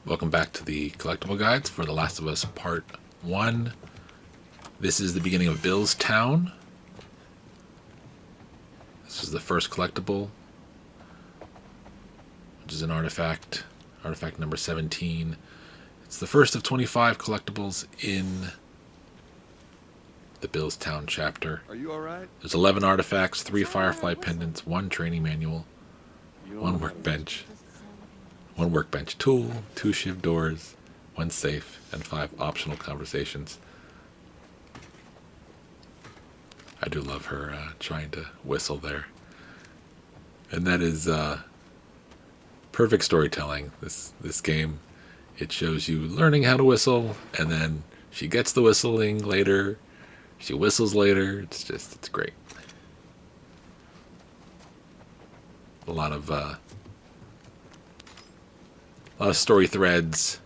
Welcome back to the collectible guides for The Last of Us Part 1. This is the beginning of Bill's Town. This is the first collectible, which is an artifact number 17. It's the first of 25 collectibles in the Bill's Town chapter. Are you all right? There's 11 artifacts, 3 Firefly pendants, 1 training manual, 1 workbench tool, 2 Shiv Doors, 1 safe, and 5 optional conversations. I do love her trying to whistle there. And that is perfect storytelling, this game. It shows you learning how to whistle, and then she gets the whistling later. She whistles later. It's great. A lot of story threads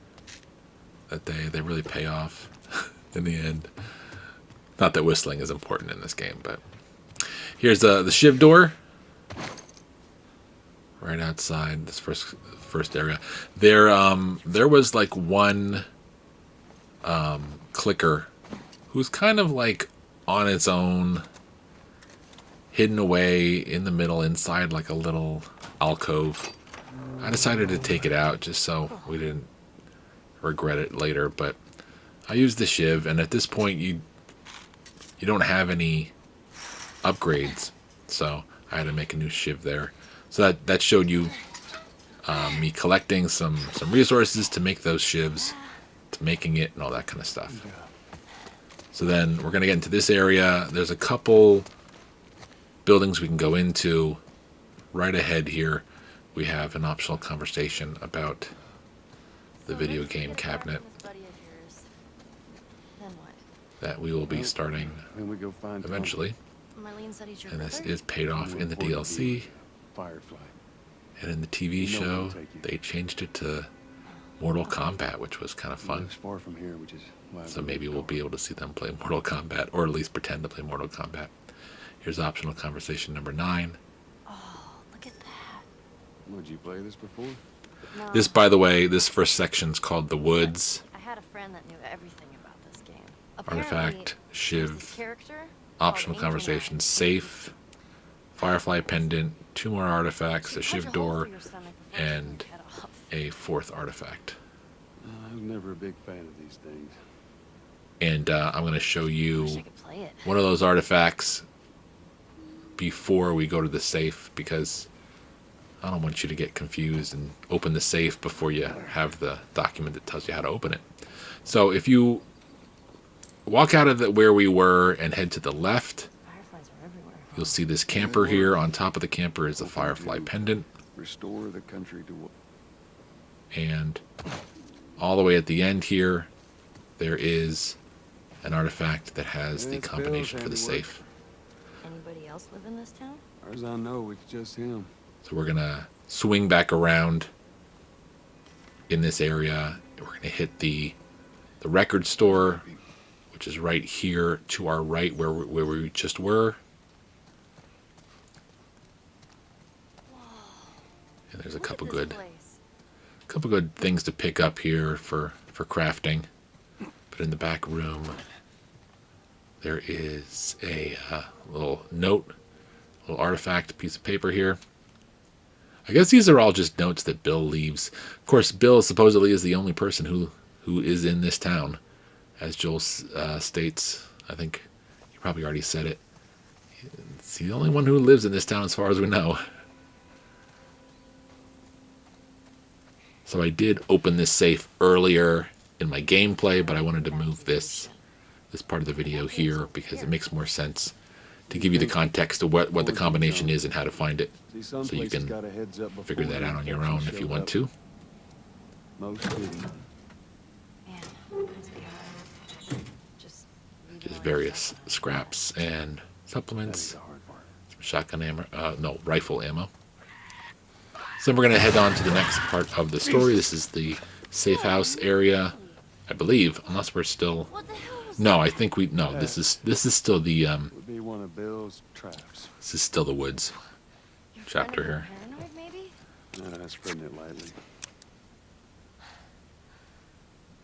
that they really pay off in the end. Not that whistling is important in this game, but here's the Shiv Door right outside this first area. There was like one clicker who's kind of like on its own, hidden away in the middle inside like a little alcove. I decided to take it out just so we didn't regret it later, but I used the Shiv, and at this point you don't have any upgrades, so I had to make a new Shiv there. So that showed you me collecting some resources to make those Shivs, to making it and all that kind of stuff. So then we're going to get into this area. There's a couple buildings we can go into. Right ahead here we have an optional conversation about the video game cabinet that we will be starting eventually. And this is paid off in the DLC. Firefly. And in the TV show, they changed it to Mortal Kombat, which was kind of fun. Far from here, which is why So maybe we'll be able to see them play Mortal Kombat, or at least pretend to play Mortal Kombat. Here's optional conversation number 9. Oh, look at that. Would you play this before? No. This, by the way, this first section's called The Woods. I had a friend that knew everything about this game. Artifact, There's this Shiv, character optional called conversation, Angel safe, Firefly pendant, 2 more artifacts, a Punch Shiv hole door, through your stomach before you and head off. a 4th artifact. I was never a big fan of these things. And I'm going to show you Wish I could play it. one of those artifacts before we go to the safe, because I don't want you to get confused and open the safe before you have the document that tells you how to open it. So if you walk out of where we were and head to the left, Fireflies are everywhere. you'll see this camper here. On top of the camper is a Firefly pendant, Restore the country to what? and all the way at the end here there is an artifact that has the It's combination Bill's for the handiwork. safe. Anybody else live in this town? As far as I know, it's just him. So we're gonna swing back around in this area. We're gonna hit the record store, which is right here to our right where we just were. And there's a Look couple at this good place. things to pick up here for crafting. But in the back room there is a little note, little artifact, piece of paper here. I guess these are all just notes that Bill leaves. Of course, Bill supposedly is the only person who is in this town, as Joel states. I think he probably already said it. He's the only one who lives in this town as far as we know. So I did open this safe earlier in my gameplay, but I wanted to move this part of the video here because it makes more sense to give you the context of what the combination is and how to find it. See, some So you places can got a heads up figure before that out on your infection own if you showed want up. to. Most didn't. Man, all kinds of chaos. Just Just various scraps and That is supplements, the hard part. some shotgun ammo, rifle ammo. So we're going to head on to the next part of the story. This is the safe house area, I believe, unless we're still... What the hell was No, I think this is still the Would be one of Bill's traps. this is still the woods chapter here. Paranoid, maybe? Nah, spreading it lightly.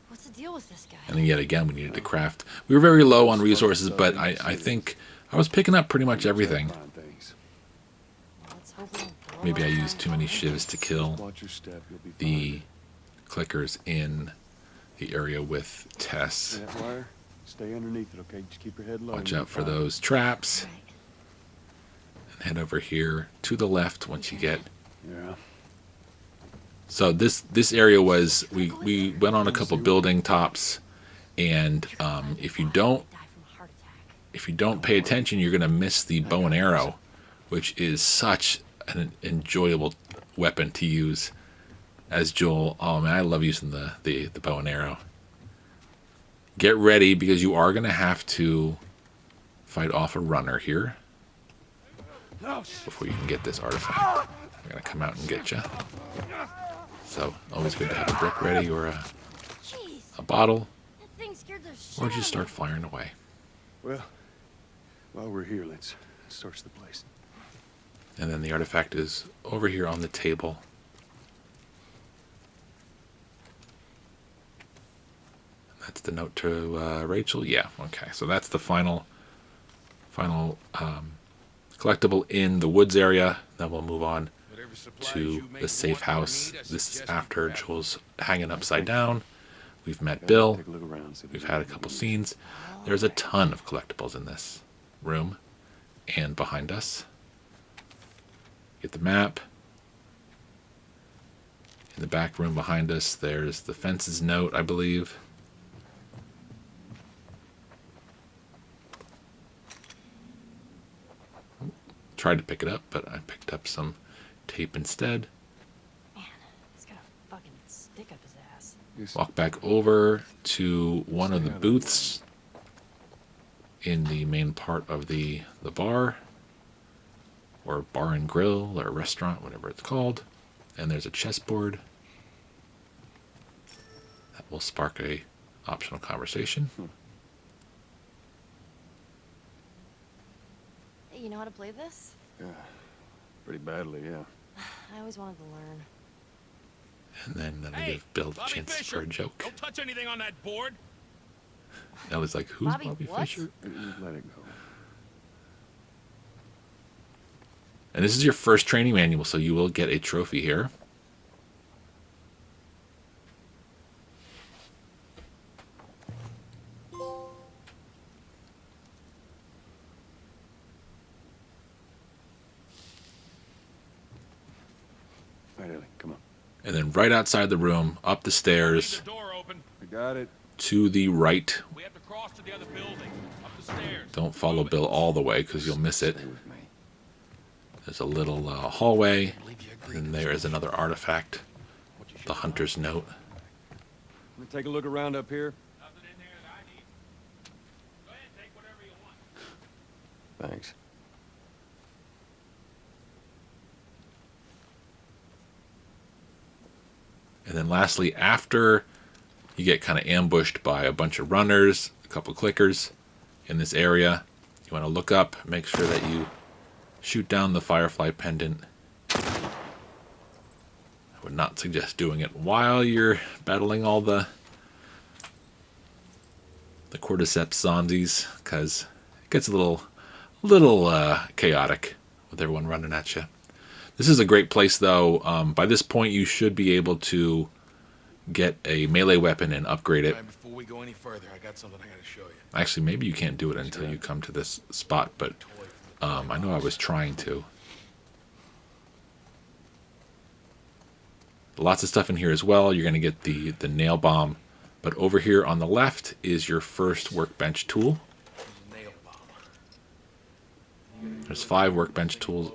What's the deal with this guy? And then yet again, we needed to craft. We were very low on resources, but I think I was picking up pretty much everything. Find things. Let's hope we don't blow Maybe I our used too many time. shivs to kill Watch your step. You'll be the clickers in the area with Tess. fine. That wire, stay underneath it, okay? Just keep your head low. Watch You'll out be for fine. those traps. Right. And head over here to the left once you get. Yeah. So this area was we went on a couple building tops, and if you don't Die from a heart attack. if you don't pay attention, you're gonna miss the bow and arrow, which is such an enjoyable weapon to use as Joel. Oh man, I love using the bow and arrow. Get ready because you are gonna have to fight off a runner here before you can get this artifact. They're gonna come out and get you. So always good to have a brick ready or Jeez, a bottle, that thing scared the shit or out of just me. start firing away. Well, while we're here, let's search the place. And then the artifact is over here on the table. That's the note to Rachel. Yeah, okay. So that's the final collectible in the woods area. Then we'll move on to the safe house. This is after Joel's hanging upside down. We've met Bill. Take a look around. See if We've there's had a anything couple we scenes. There's a ton of collectibles in this room and behind us. Get the map. In the back room behind us, there's the fence's note, I believe. Tried to pick it up, but I picked up some tape instead. Man, he's got a fucking stick up his ass. Just Walk back over to one of the booths in the main part of the bar, or bar and grill, or restaurant, whatever it's called. And there's a chessboard that will spark a optional conversation. Hey, you know how to play this? Yeah, pretty badly, yeah. I always wanted to learn. And then they Hey, give Bill the Bobby chance Fischer, for a joke. Don't touch anything on that board. I was like, who's Bobby, Bobby what? Fischer? Let it go. And this is your first training manual, so you will get a trophy here. All right, Ellie, come on. And then right outside the room, up the Leave stairs, the door open. I got it. to the right. We have to cross to the other building. Up the stairs. Don't follow Move it. Bill all the way because you'll miss it. Stay with me. There's a little hallway, and there is another artifact, the hunter's note. Let me take a look around up here. Nothing in there that I need. Go ahead, take whatever you want. Thanks. And then lastly, after you get kind of ambushed by a bunch of runners, a couple clickers in this area, you want to look up, make sure that you shoot down the Firefly pendant. I would not suggest doing it while you're battling all the cordyceps zombies, because it gets a little chaotic with everyone running at you. This is a great place, though. By this point, you should be able to get a melee weapon and upgrade it. Right, before we go any further, I got something I gotta show you. Actually, maybe you can't do it until you come to this spot, but I know I was trying to. Lots of stuff in here as well. You're going to get the nail bomb. But over here on the left is your first workbench tool. Nail bomb. There's 5 workbench tools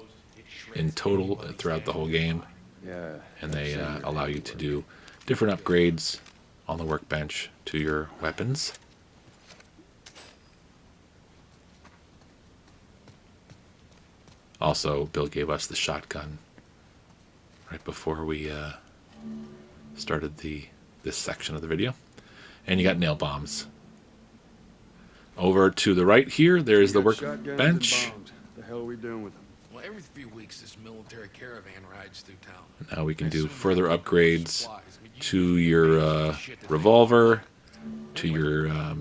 in total throughout the whole game. Yeah. And they allow you to do different upgrades on the workbench to your weapons. Also, Bill gave us the shotgun right before we started this section of the video. And you got nail bombs. Over to the right here, there's the We got shotguns and workbench. bombs. The hell are we doing with them? Well, every few weeks, this military caravan rides through town. Now we can I do assume further they're looking for upgrades supplies. I mean, to you your the shit that they revolver, to Anyway, your a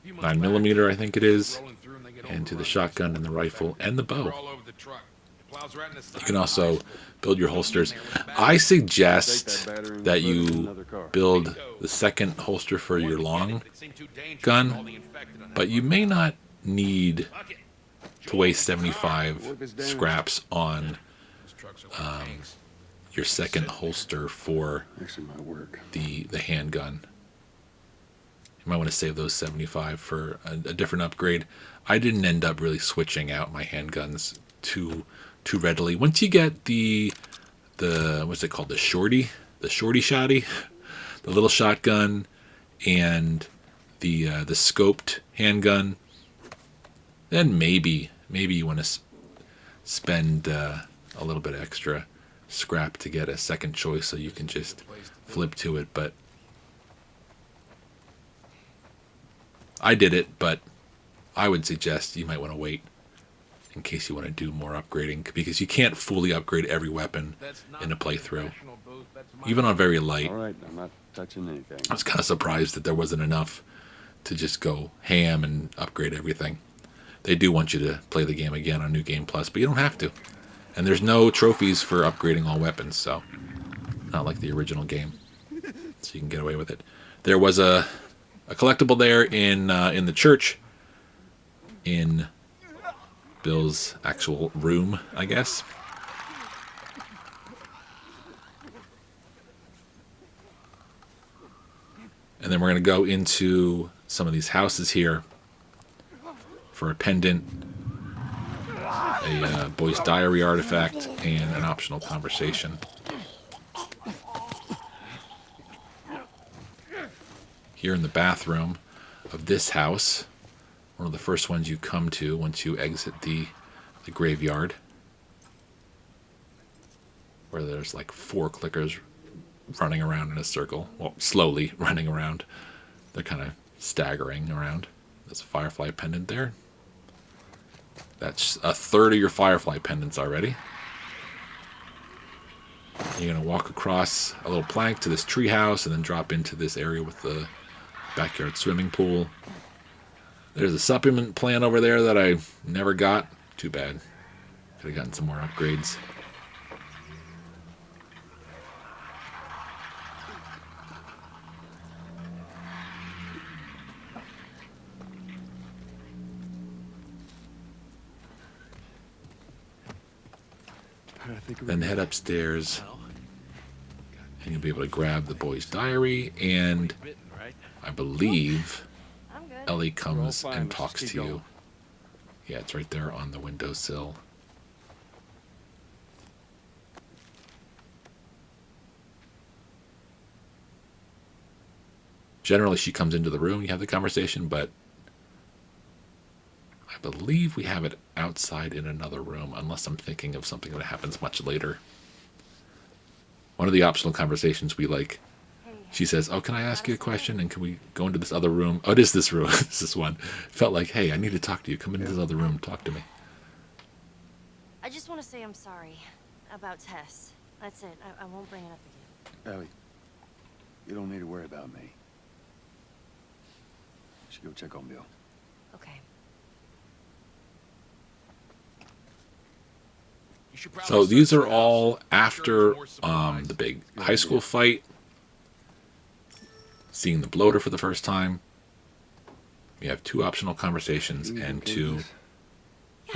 few months 9mm, back, I think it is, rolling through and they get and to the overrun. shotgun and the rifle and the They're bow. all over the truck. The plows right in the side You can of the also house. build your holsters. There with I bags. suggest Take that battery and that put it in you another car. build the second holster for your long But it seemed too dangerous gun, with all the infected on that but you front. may not need Fuck it. to waste 75 scraps on Those trucks are like tanks. your second holster for Actually, might work. the handgun. You might want to save those 75 for a different upgrade. I didn't end up really switching out my handguns too readily. Once you get the what's it called, the shorty shotty, the little shotgun, and the scoped handgun, then maybe you want to spend a little bit extra scrap to get a second choice so you can just flip to it. But I did it, but I would suggest you might want to wait in case you want to do more upgrading, because you can't fully upgrade every weapon That's not in a playthrough. professional booth, that's my Even on very light. All right, I'm not touching anything. I was kind of surprised that there wasn't enough to just go ham and upgrade everything. They do want you to play the game again on New Game Plus, but you don't have to. And there's no trophies for upgrading all weapons, so not like the original game. So you can get away with it. There was a collectible there in the church, in Bill's actual room, I guess. And then we're going to go into some of these houses here for a pendant, a boy's diary artifact, and an optional conversation. Here in the bathroom of this house, one of the first ones you come to once you exit the graveyard, where there's like 4 clickers running around in a circle. Well, slowly running around. They're kind of staggering around. There's a Firefly pendant there. That's a third of your Firefly pendants already. You're going to walk across a little plank to this treehouse and then drop into this area with the backyard swimming pool. There's a supplement plant over there that I never got. Too bad. Could have gotten some more upgrades. I think Then head upstairs, and you'll be able to grab the boy's diary, and bitten, right? I believe I'm good. Ellie comes fine, and let's talks just to keep you. going. Yeah, it's right there on the windowsill. Generally, she comes into the room, you have the conversation, but I believe we have it outside in another room, unless I'm thinking of something that happens much later. One of the optional conversations we like, she says, "Oh, can I ask you a question? And can we go into this other room?" Oh, it is this room. It's this one. Felt like, hey, I need to talk to you. Come into this other room. Talk to me. I just want to say I'm sorry about Tess. That's it. I won't bring it up again. Ellie, you don't need to worry about me. You should go check on Bill. Okay. You should probably So these search are the all house. after Sure there's more supplies. the big high school fight. Seeing the bloater for the first time. You have 2 optional conversations and 2,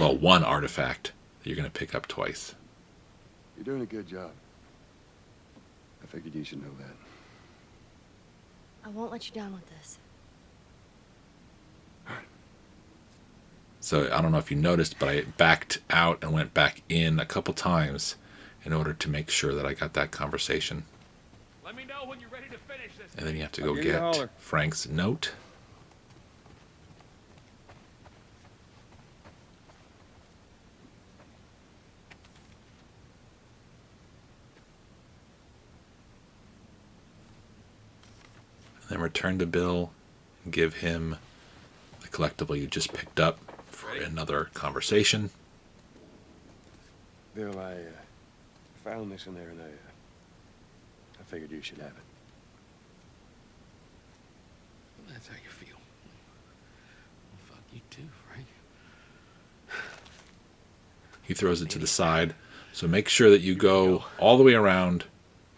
well, 1 artifact that you're going to pick up twice. You're doing a good job. I figured you should know that. I won't let you down with this. So I don't know if you noticed, but I backed out and went back in a couple times in order to make sure that I got that conversation. Let me know when you're ready to finish this. And then you have to I'll go give you a get holler. Frank's note. And then return to Bill and give him the collectible you just picked up for another conversation. Bill, I found this in there, and I figured you should have it. Well, that's how you feel. Well, fuck you too, Frank. He throws it to the side. So make sure that you go all the way around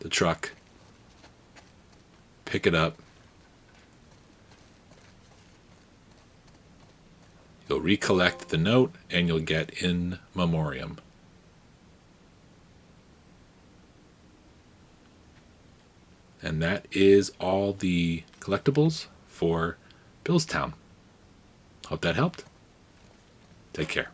the truck. Pick it up. You'll recollect the note and you'll get in Memoriam. And that is all the collectibles for Billstown. Hope that helped. Take care.